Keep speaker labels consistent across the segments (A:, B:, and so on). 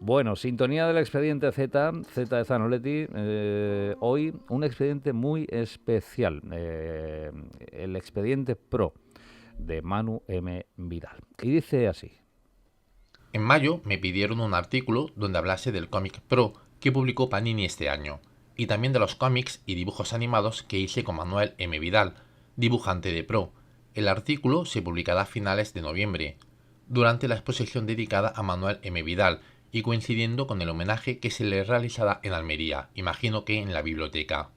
A: Bueno, sintonía del expediente Z, Z de Zanoletti. Hoy un expediente muy especial, el expediente Pro de Manu M. Vidal. Y dice así.
B: En mayo me pidieron un artículo donde hablase del cómic Pro que publicó Panini este año, y también de los cómics y dibujos animados que hice con Manuel M. Vidal, dibujante de Pro. El artículo se publicará a finales de noviembre, durante la exposición dedicada a Manuel M. Vidal y coincidiendo con el homenaje que se le realizará en Almería, imagino que en la biblioteca.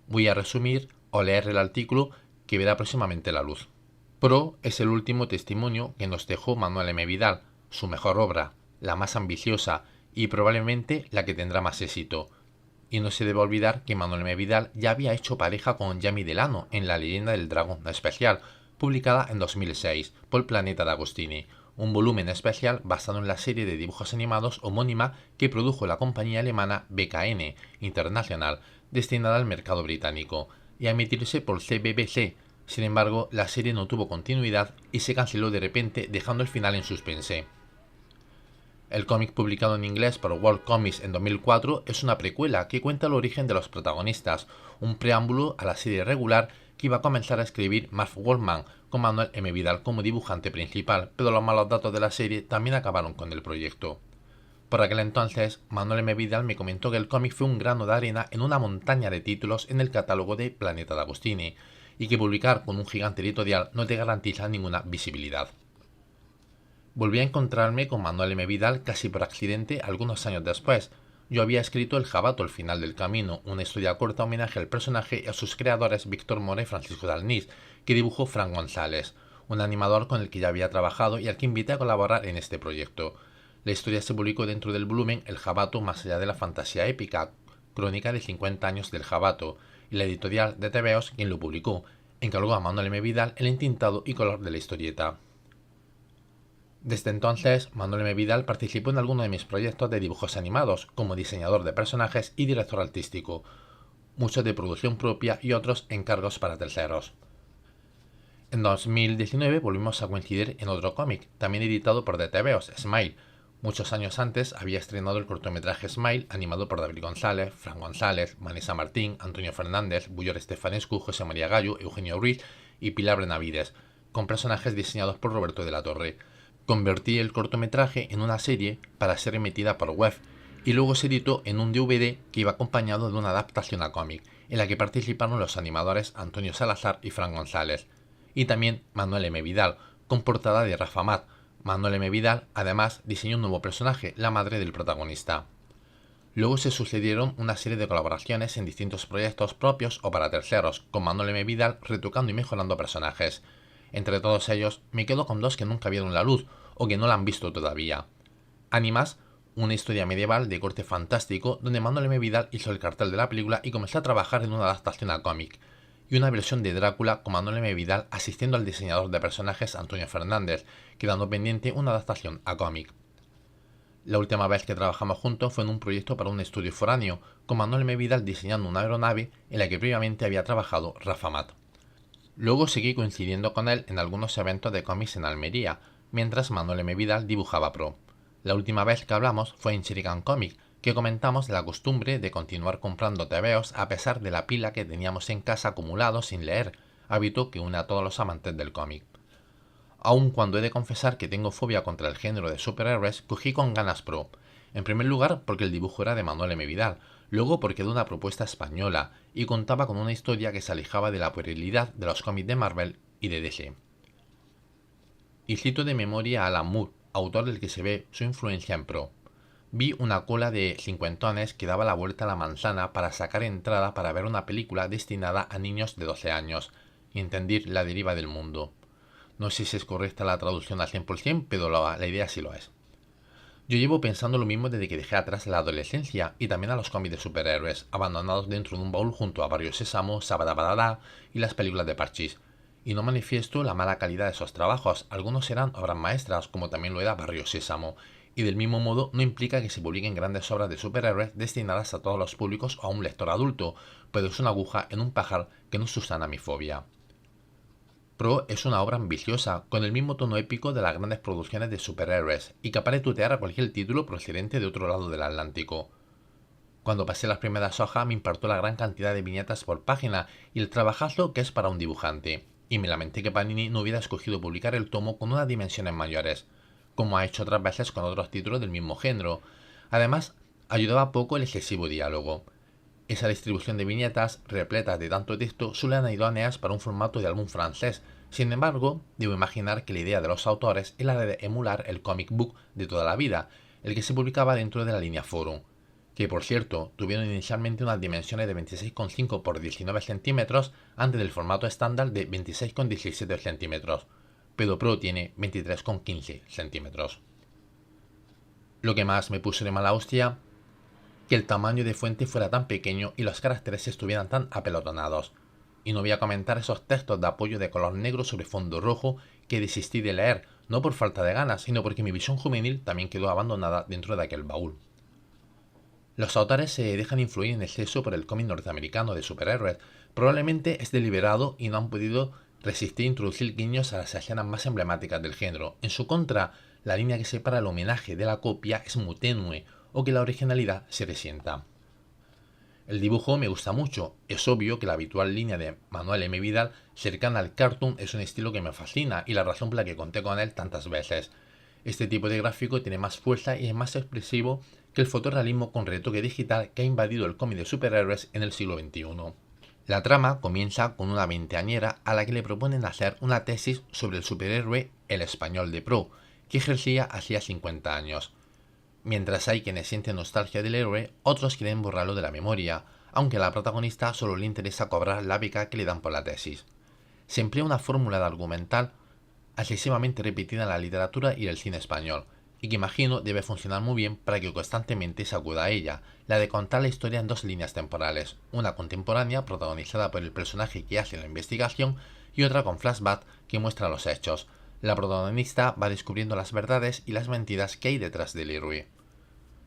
B: Voy a resumir o leer el artículo que verá próximamente la luz. Pro es el último testimonio que nos dejó Manuel M. Vidal, su mejor obra, la más ambiciosa y probablemente la que tendrá más éxito. Y no se debe olvidar que Manuel M. Vidal ya había hecho pareja con Yami Delano en La leyenda del dragón especial, publicada en 2006 por Planeta D'Agostini, un volumen especial basado en la serie de dibujos animados homónima que produjo la compañía alemana BKN International, destinada al mercado británico, y a emitirse por CBBC. Sin embargo, la serie no tuvo continuidad y se canceló de repente, dejando el final en suspense. El cómic, publicado en inglés por World Comics en 2004, es una precuela que cuenta el origen de los protagonistas, un preámbulo a la serie regular que iba a comenzar a escribir Marv Wolfman, con Manuel M. Vidal como dibujante principal, pero los malos datos de la serie también acabaron con el proyecto. Por aquel entonces, Manuel M. Vidal me comentó que el cómic fue un grano de arena en una montaña de títulos en el catálogo de Planeta D'Agostini, y que publicar con un gigante editorial no te garantiza ninguna visibilidad. Volví a encontrarme con Manuel M. Vidal casi por accidente algunos años después. Yo había escrito El Jabato, el final del camino, una historia corta homenaje al personaje y a sus creadores Víctor Mora y Francisco Dalniz, que dibujó Fran González, un animador con el que ya había trabajado y al que invité a colaborar en este proyecto. La historia se publicó dentro del volumen El Jabato más allá de la fantasía épica, crónica de 50 años del Jabato, y la editorial de TVOs, quien lo publicó, encargó a Manuel M. Vidal el entintado y color de la historieta. Desde entonces, Manuel M. Vidal participó en algunos de mis proyectos de dibujos animados, como diseñador de personajes y director artístico, muchos de producción propia y otros encargos para terceros. En 2019 volvimos a coincidir en otro cómic, también editado por DTVOs, Smile. Muchos años antes había estrenado el cortometraje Smile, animado por David González, Fran González, Vanessa Martín, Antonio Fernández, Bullor Estefanescu, José María Gallo, Eugenio Ruiz y Pilar Benavides, con personajes diseñados por Roberto de la Torre. Convertí el cortometraje en una serie para ser emitida por web, y luego se editó en un DVD que iba acompañado de una adaptación a cómic, en la que participaron los animadores Antonio Salazar y Fran González, y también Manuel M. Vidal, con portada de Rafa Mat. Manuel M. Vidal además diseñó un nuevo personaje, la madre del protagonista. Luego se sucedieron una serie de colaboraciones en distintos proyectos propios o para terceros, con Manuel M. Vidal retocando y mejorando personajes. Entre todos ellos, me quedo con dos que nunca vieron la luz o que no la han visto todavía. Animas, una historia medieval de corte fantástico donde Manuel M. Vidal hizo el cartel de la película y comenzó a trabajar en una adaptación a cómic, y una versión de Drácula con Manuel M. Vidal asistiendo al diseñador de personajes Antonio Fernández, quedando pendiente una adaptación a cómic. La última vez que trabajamos juntos fue en un proyecto para un estudio foráneo, con Manuel M. Vidal diseñando una aeronave en la que previamente había trabajado Rafa Mat. Luego seguí coincidiendo con él en algunos eventos de cómics en Almería, mientras Manuel M. Vidal dibujaba Pro. La última vez que hablamos fue en Chirican Comic, que comentamos la costumbre de continuar comprando tebeos a pesar de la pila que teníamos en casa acumulado sin leer, hábito que une a todos los amantes del cómic. Aun cuando he de confesar que tengo fobia contra el género de superhéroes, cogí con ganas Pro. En primer lugar porque el dibujo era de Manuel M. Vidal, luego porque era una propuesta española y contaba con una historia que se alejaba de la puerilidad de los cómics de Marvel y de DC. Y cito de memoria a Alan Moore, autor del que se ve su influencia en Pro. Vi una cola de cincuentones que daba la vuelta a la manzana para sacar entrada para ver una película destinada a niños de 12 años y entender la deriva del mundo. No sé si es correcta la traducción al 100%, pero la idea sí lo es. Yo llevo pensando lo mismo desde que dejé atrás la adolescencia y también a los cómics de superhéroes, abandonados dentro de un baúl junto a Barrio Sésamo, Sabadabadabá y las películas de Parchís. Y no manifiesto la mala calidad de esos trabajos, algunos eran obras maestras, como también lo era Barrio Sésamo, y del mismo modo no implica que se publiquen grandes obras de superhéroes destinadas a todos los públicos o a un lector adulto, pero es una aguja en un pajar que no susana mi fobia. Pro es una obra ambiciosa, con el mismo tono épico de las grandes producciones de superhéroes, y capaz de tutear a cualquier título procedente de otro lado del Atlántico. Cuando pasé las primeras hojas me impactó la gran cantidad de viñetas por página y el trabajazo que es para un dibujante, y me lamenté que Panini no hubiera escogido publicar el tomo con unas dimensiones mayores, como ha hecho otras veces con otros títulos del mismo género. Además, ayudaba poco el excesivo diálogo. Esa distribución de viñetas, repletas de tanto texto, suelen idóneas para un formato de álbum francés. Sin embargo, debo imaginar que la idea de los autores es la de emular el comic book de toda la vida, el que se publicaba dentro de la línea Forum, que por cierto tuvieron inicialmente unas dimensiones de 26,5 por 19 centímetros antes del formato estándar de 26,17 centímetros, pero Pro tiene 23,15 centímetros. Lo que más me puso de mala hostia, que el tamaño de fuente fuera tan pequeño y los caracteres estuvieran tan apelotonados. Y no voy a comentar esos textos de apoyo de color negro sobre fondo rojo que desistí de leer, no por falta de ganas, sino porque mi visión juvenil también quedó abandonada dentro de aquel baúl. Los autores se dejan influir en exceso por el cómic norteamericano de superhéroes. Probablemente es deliberado y no han podido resistir introducir guiños a las escenas más emblemáticas del género. En su contra, la línea que separa el homenaje de la copia es muy tenue, o que la originalidad se resienta. El dibujo me gusta mucho, es obvio que la habitual línea de Manuel M. Vidal cercana al cartoon es un estilo que me fascina y la razón por la que conté con él tantas veces. Este tipo de gráfico tiene más fuerza y es más expresivo que el fotorrealismo con retoque digital que ha invadido el cómic de superhéroes en el siglo XXI. La trama comienza con una veinteañera a la que le proponen hacer una tesis sobre el superhéroe El Español de Pro, que ejercía hacía 50 años. Mientras hay quienes sienten nostalgia del héroe, otros quieren borrarlo de la memoria, aunque a la protagonista solo le interesa cobrar la beca que le dan por la tesis. Se emplea una fórmula de argumental excesivamente repetida en la literatura y el cine español, y que imagino debe funcionar muy bien para que constantemente se acuda a ella, la de contar la historia en dos líneas temporales, una contemporánea protagonizada por el personaje que hace la investigación y otra con flashback que muestra los hechos. La protagonista va descubriendo las verdades y las mentiras que hay detrás del héroe.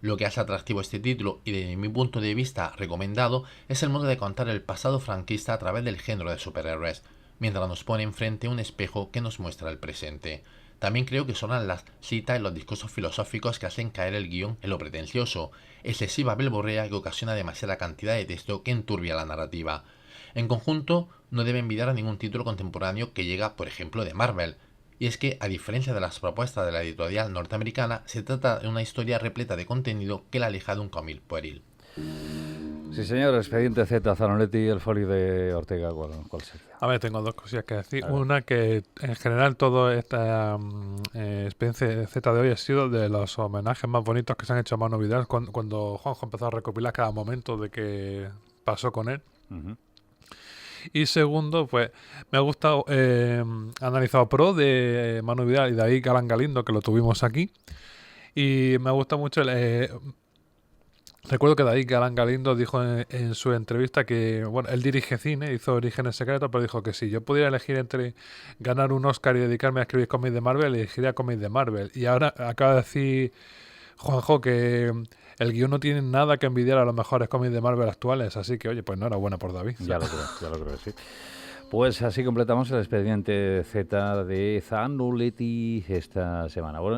B: Lo que hace atractivo este título y desde mi punto de vista recomendado es el modo de contar el pasado franquista a través del género de superhéroes, mientras nos pone enfrente un espejo que nos muestra el presente. También creo que sonan las citas y los discursos filosóficos que hacen caer el guión en lo pretencioso, excesiva belborrea que ocasiona demasiada cantidad de texto que enturbia la narrativa. En conjunto, no debe envidiar a ningún título contemporáneo que llega, por ejemplo, de Marvel. Y es que, a diferencia de las propuestas de la editorial norteamericana, se trata de una historia repleta de contenido que la aleja de un cómic pueril.
A: Sí, señor. Expediente Z, Zanoletti y el folio de Ortega, ¿cuál sería?
C: A ver, tengo dos cosillas que decir. Una, que en general toda esta Expediente Z de hoy ha sido de los homenajes más bonitos que se han hecho a Manu Vidal cuando Juanjo empezó a recopilar cada momento de que pasó con él.
A: Uh-huh.
C: Y segundo, pues me ha gustado, analizado Pro de Manu Vidal y David Galán Galindo, que lo tuvimos aquí. Y me ha gustado mucho recuerdo que David Galán Galindo dijo en su entrevista que, bueno, él dirige cine, hizo Orígenes Secretos, pero dijo que si yo pudiera elegir entre ganar un Oscar y dedicarme a escribir cómics de Marvel, elegiría cómics de Marvel. Y ahora acaba de decir Juanjo que el guión no tiene nada que envidiar a los mejores cómics de Marvel actuales, así que, oye, pues enhorabuena por David.
A: Ya lo creo, sí. Pues así completamos el expediente Z de Zanoletti esta semana. Bueno,